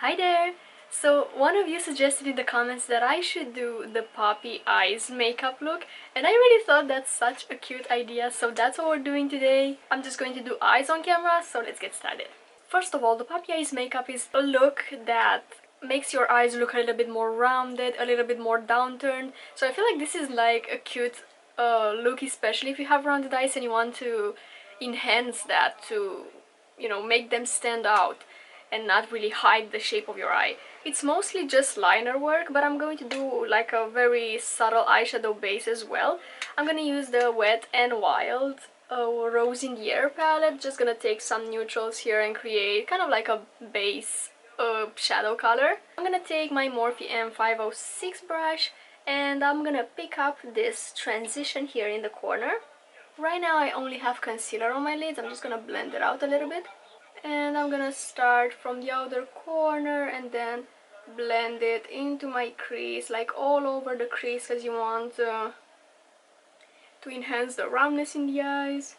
Hi there! So one of you suggested in the comments that I should do the puppy eyes makeup look, and I really thought that's such a cute idea, so that's what we're doing today. I'm just going to do eyes on camera, so let's get started. First of all, the puppy eyes makeup is a look that makes your eyes look a little bit more rounded, a little bit more downturned, so I feel like this is like a cute look, especially if you have rounded eyes and you want to enhance that to, make them stand out and not really hide the shape of your eye. It's mostly just liner work, but I'm going to do like a very subtle eyeshadow base as well. I'm gonna use the Wet n Wild Rose in the Air palette. Just gonna take some neutrals here and create kind of like a base shadow color. I'm gonna take my Morphe M506 brush and I'm gonna pick up this transition here in the corner. Right now I only have concealer on my lids. I'm just gonna blend it out a little bit. And I'm gonna start from the outer corner and then blend it into my crease, like all over the crease, because you want to enhance the roundness in the eyes.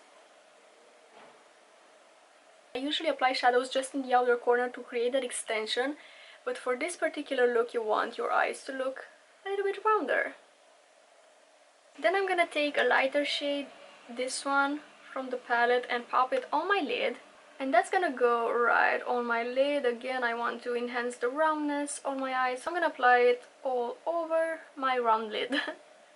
I usually apply shadows just in the outer corner to create that extension, but for this particular look you want your eyes to look a little bit rounder. Then I'm gonna take a lighter shade, this one from the palette, and pop it on my lid. And that's gonna go right on my lid. Again, I want to enhance the roundness on my eyes, so I'm gonna apply it all over my round lid.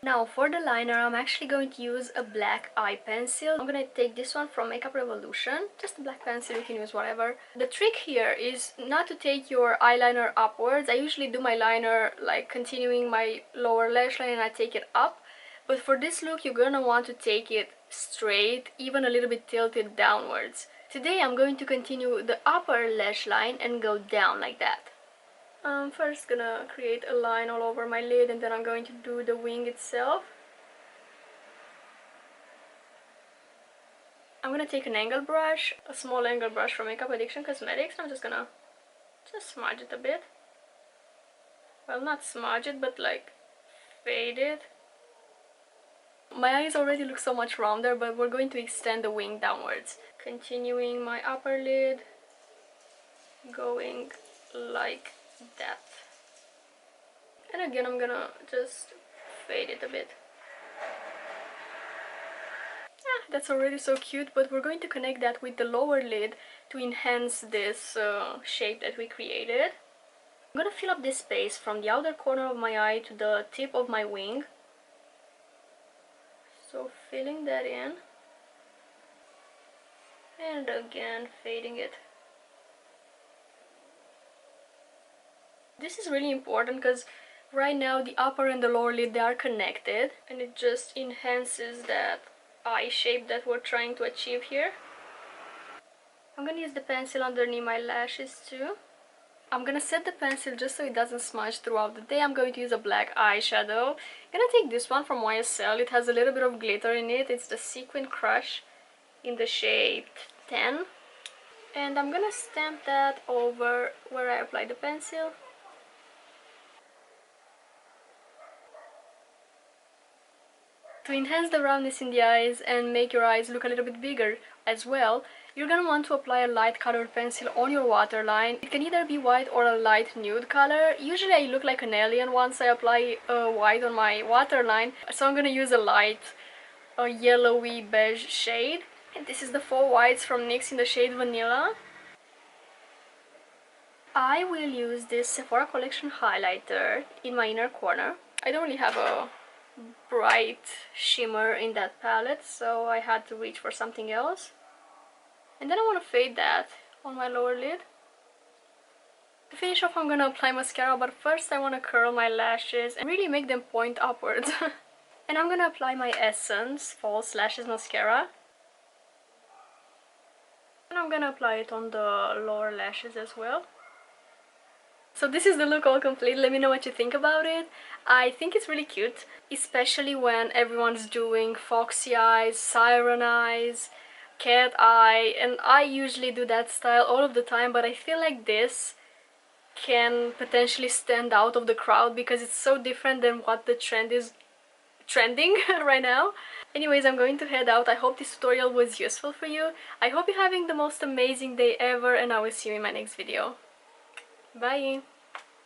Now for the liner, I'm actually going to use a black eye pencil. I'm gonna take this one from Makeup Revolution. Just a black pencil, you can use whatever. The trick here is not to take your eyeliner upwards. I usually do my liner like continuing my lower lash line and I take it up. But for this look, you're gonna want to take it straight, even a little bit tilted downwards. Today I'm going to continue the upper lash line and go down like that. I'm first gonna create a line all over my lid and then I'm going to do the wing itself. I'm gonna take an angle brush, a small angle brush from Makeup Addiction Cosmetics. I'm just gonna smudge it a bit. Well, not smudge it, but like fade it. My eyes already look so much rounder, but we're going to extend the wing downwards. Continuing my upper lid, going like that. And again, I'm gonna just fade it a bit. That's already so cute, but we're going to connect that with the lower lid to enhance this shape that we created. I'm gonna fill up this space from the outer corner of my eye to the tip of my wing. So filling that in, and again fading it. This is really important because right now the upper and the lower lid, they are connected, and it just enhances that eye shape that we're trying to achieve here. I'm gonna use the pencil underneath my lashes too. I'm gonna set the pencil just so it doesn't smudge throughout the day. I'm going to use a black eyeshadow. I'm gonna take this one from YSL. It has a little bit of glitter in it. It's the Sequin Crush in the shade 10. And I'm gonna stamp that over where I applied the pencil. To enhance the roundness in the eyes and make your eyes look a little bit bigger as well, you're gonna want to apply a light colored pencil on your waterline. It can either be white or a light nude color. Usually I look like an alien once I apply white on my waterline, so I'm gonna use a light yellowy beige shade. And this is the faux whites from NYX in the shade Vanilla. I will use this Sephora Collection highlighter in my inner corner. I don't really have a bright shimmer in that palette, so I had to reach for something else. And then I want to fade that on my lower lid. To finish off, I'm gonna apply mascara, but first I want to curl my lashes and really make them point upwards. And I'm gonna apply my Essence False Lashes Mascara. And I'm gonna apply it on the lower lashes as well. So this is the look all complete. Let me know what you think about it. I think it's really cute, especially when everyone's doing foxy eyes, siren eyes, cat eye, and I usually do that style all of the time, but I feel like this can potentially stand out of the crowd because it's so different than what the trend is trending right now. Anyways, I'm going to head out. I hope this tutorial was useful for you. I hope you're having the most amazing day ever, and I will see you in my next video. Bye!